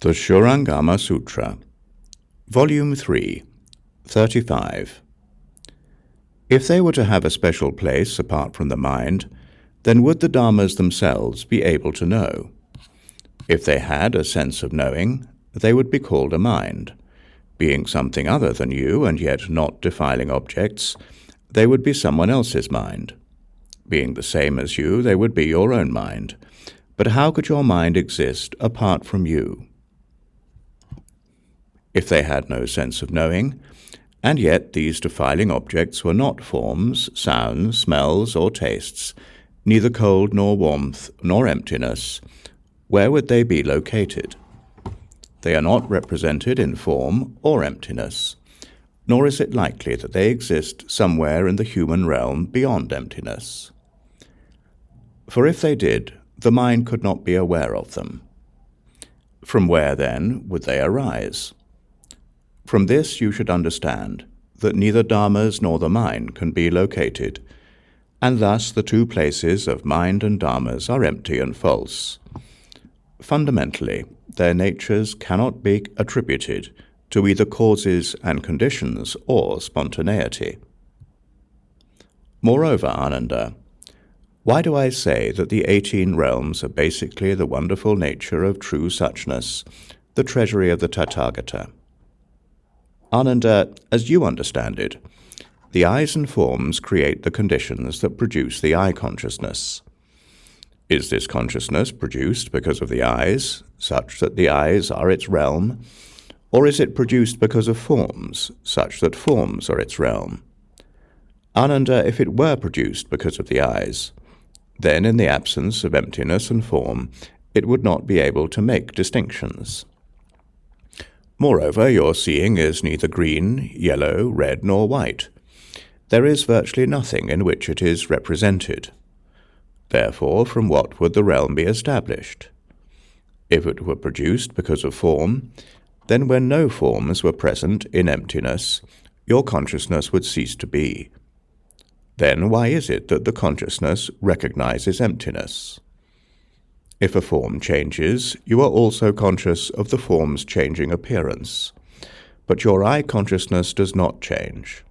The Shurangama Sutra, Volume 3, 35. If they were to have a special place apart from the mind, then would the Dharmas themselves be able to know? If they had a sense of knowing, they would be called a mind. Being something other than you and yet not defiling objects, they would be someone else's mind. Being the same as you, they would be your own mind. But how could your mind exist apart from you? If they had no sense of knowing, and yet these defiling objects were not forms, sounds, smells, or tastes, neither cold nor warmth nor emptiness, where would they be located? They are not represented in form or emptiness, nor is it likely that they exist somewhere in the human realm beyond emptiness. For if they did, the mind could not be aware of them. From where, then, would they arise? From this you should understand that neither dharmas nor the mind can be located, and thus the two places of mind and dharmas are empty and false. Fundamentally, their natures cannot be attributed to either causes and conditions or spontaneity. Moreover, Ananda, why do I say that the 18 realms are basically the wonderful nature of true suchness, the treasury of the Tathagata? Ananda, as you understand it, the eyes and forms create the conditions that produce the eye consciousness. Is this consciousness produced because of the eyes, such that the eyes are its realm, or is it produced because of forms, such that forms are its realm? Ananda, if it were produced because of the eyes, then in the absence of emptiness and form, it would not be able to make distinctions. Moreover, your seeing is neither green, yellow, red, nor white. There is virtually nothing in which it is represented. Therefore, from what would the realm be established? If it were produced because of form, then when no forms were present in emptiness, your consciousness would cease to be. Then why is it that the consciousness recognizes emptiness? If a form changes, you are also conscious of the form's changing appearance, but your eye consciousness does not change.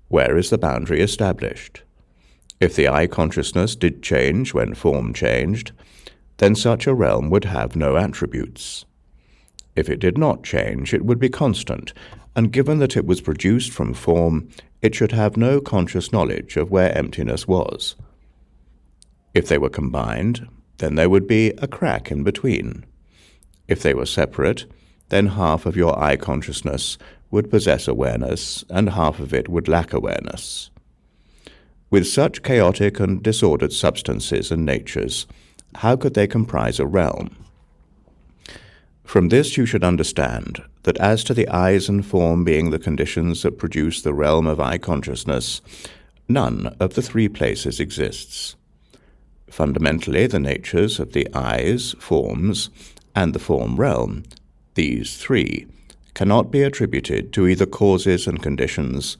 Where is the boundary established? If the eye consciousness did change when form changed, then such a realm would have no attributes. If it did not change, it would be constant, and given that it was produced from form, it should have no conscious knowledge of where emptiness was. If they were combined, then there would be a crack in between. If they were separate, then half of your eye consciousness would possess awareness, and half of it would lack awareness. With such chaotic and disordered substances and natures, how could they comprise a realm? From this you should understand that as to the eyes and form being the conditions that produce the realm of eye consciousness, none of the three places exists. Fundamentally, the natures of the eyes, forms, and the form realm, these three, cannot be attributed to either causes and conditions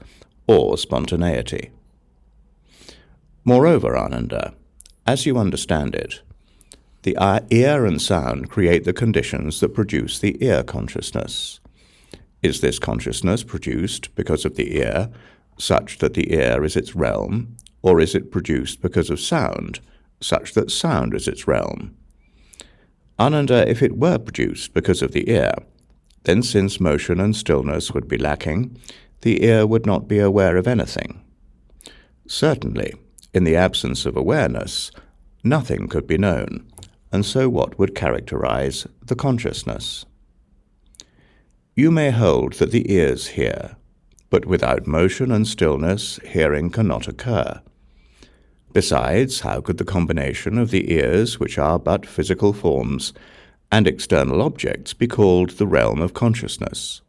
or spontaneity. Moreover, Ananda, as you understand it, the ear and sound create the conditions that produce the ear consciousness. Is this consciousness produced because of the ear, such that the ear is its realm, or is it produced because of sound, such that sound is its realm? Ananda, if it were produced because of the ear, then since motion and stillness would be lacking, the ear would not be aware of anything. Certainly, in the absence of awareness, nothing could be known, and so what would characterize the consciousness? You may hold that the ears hear, but without motion and stillness, hearing cannot occur. Besides, how could the combination of the ears, which are but physical forms, and external objects be called the realm of consciousness?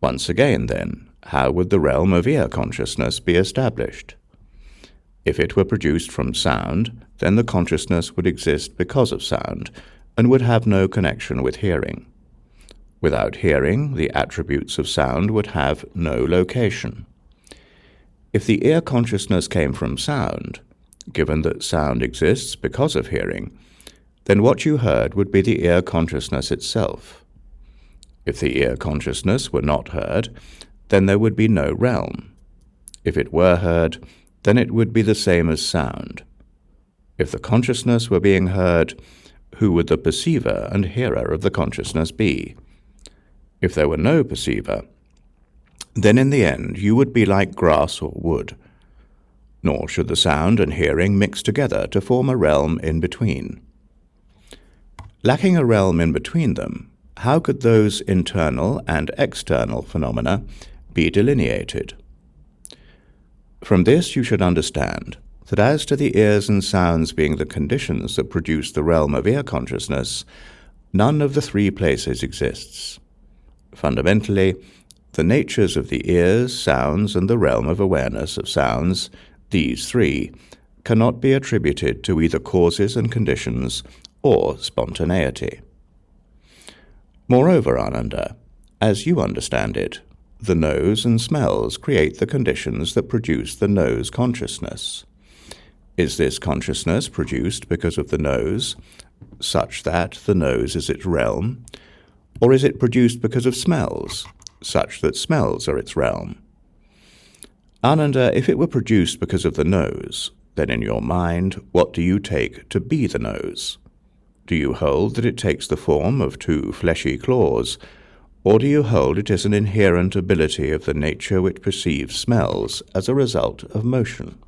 Once again, then, how would the realm of ear consciousness be established? If it were produced from sound, then the consciousness would exist because of sound, and would have no connection with hearing. Without hearing, the attributes of sound would have no location. If the ear consciousness came from sound, given that sound exists because of hearing, then what you heard would be the ear consciousness itself. If the ear consciousness were not heard, then there would be no realm. If it were heard, then it would be the same as sound. If the consciousness were being heard, who would the perceiver and hearer of the consciousness be? If there were no perceiver, then in the end you would be like grass or wood. Nor should the sound and hearing mix together to form a realm in between. Lacking a realm in between them, how could those internal and external phenomena be delineated? From this you should understand that as to the ears and sounds being the conditions that produce the realm of ear consciousness, none of the three places exists. Fundamentally, the natures of the ears, sounds, and the realm of awareness of sounds, these three, cannot be attributed to either causes and conditions or spontaneity. Moreover, Ananda, as you understand it, the nose and smells create the conditions that produce the nose consciousness. Is this consciousness produced because of the nose, such that the nose is its realm, or is it produced because of smells, such that smells are its realm? Ananda, if it were produced because of the nose, then in your mind, what do you take to be the nose? Do you hold that it takes the form of two fleshy claws, or do you hold it is an inherent ability of the nature which perceives smells as a result of motion?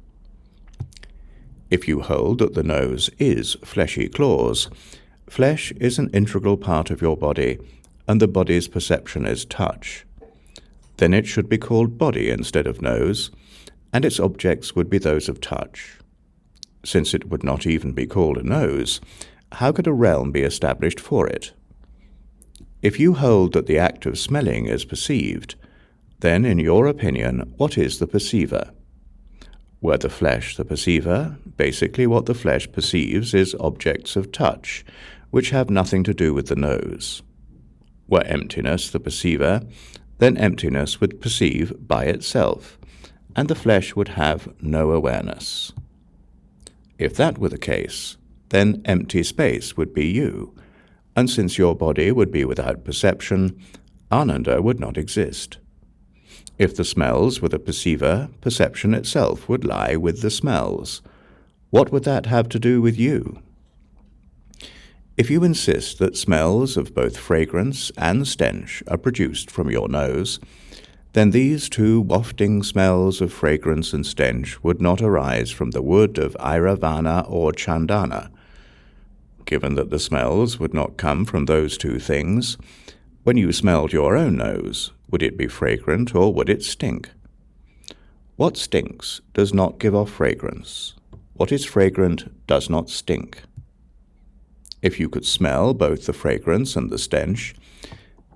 If you hold that the nose is fleshy claws, flesh is an integral part of your body, and the body's perception is touch. Then it should be called body instead of nose, and its objects would be those of touch. Since it would not even be called a nose, how could a realm be established for it? If you hold that the act of smelling is perceived, then in your opinion, what is the perceiver? Were the flesh the perceiver, basically what the flesh perceives is objects of touch, which have nothing to do with the nose. Were emptiness the perceiver, then emptiness would perceive by itself, and the flesh would have no awareness. If that were the case, then empty space would be you, and since your body would be without perception, Ananda would not exist. If the smells were the perceiver, perception itself would lie with the smells. What would that have to do with you? If you insist that smells of both fragrance and stench are produced from your nose, then these two wafting smells of fragrance and stench would not arise from the wood of Airavana or Chandana. Given that the smells would not come from those two things, when you smelled your own nose, would it be fragrant or would it stink? What stinks does not give off fragrance. What is fragrant does not stink. If you could smell both the fragrance and the stench,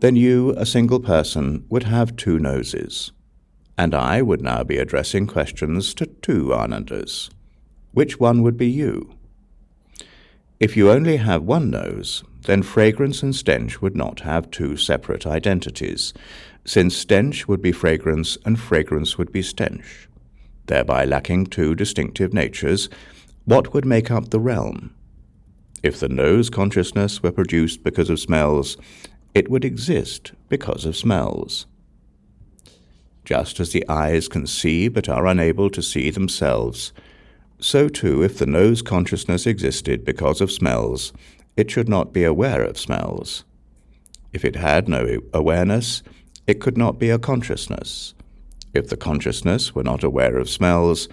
then you, a single person, would have two noses, and I would now be addressing questions to two Anandas. Which one would be you? If you only have one nose, then fragrance and stench would not have two separate identities, since stench would be fragrance and fragrance would be stench. Thereby lacking two distinctive natures, what would make up the realm? If the nose consciousness were produced because of smells, it would exist because of smells. Just as the eyes can see but are unable to see themselves, so too if the nose consciousness existed because of smells, it should not be aware of smells. If it had no awareness, it could not be a consciousness. If the consciousness were not aware of smells,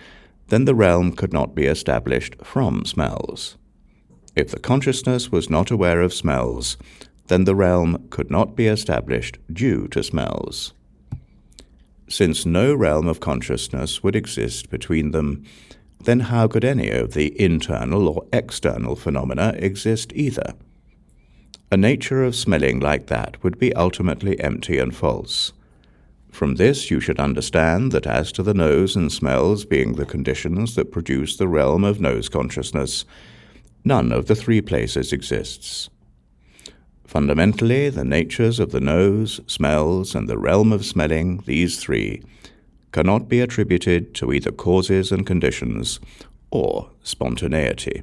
then the realm could not be established from smells. If the consciousness was not aware of smells, then the realm could not be established due to smells. Since no realm of consciousness would exist between them, then how could any of the internal or external phenomena exist either? A nature of smelling like that would be ultimately empty and false. From this you should understand that as to the nose and smells being the conditions that produce the realm of nose consciousness, none of the three places exists. Fundamentally, the natures of the nose, smells, and the realm of smelling, these three, cannot be attributed to either causes and conditions or spontaneity.